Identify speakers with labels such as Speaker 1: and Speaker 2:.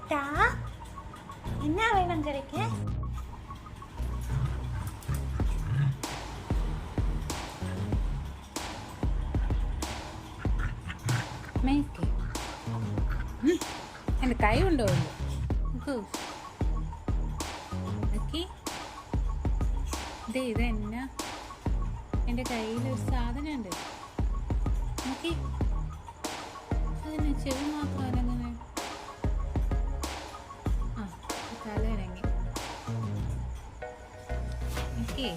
Speaker 1: കുട്ടാ, എന്നാ വേണം കറിക്ക്?
Speaker 2: എൻ്റെ കൈ കൊണ്ടുപോകുന്നു. ഇതെന്നാ, എൻ്റെ കയ്യിലൊരു സാധനമുണ്ട്. നോക്കി, അതിന് ചെവി മാത്രമല്ല അങ്ങനെ. ആ, തല ഇറങ്ങി. ഓക്കെ.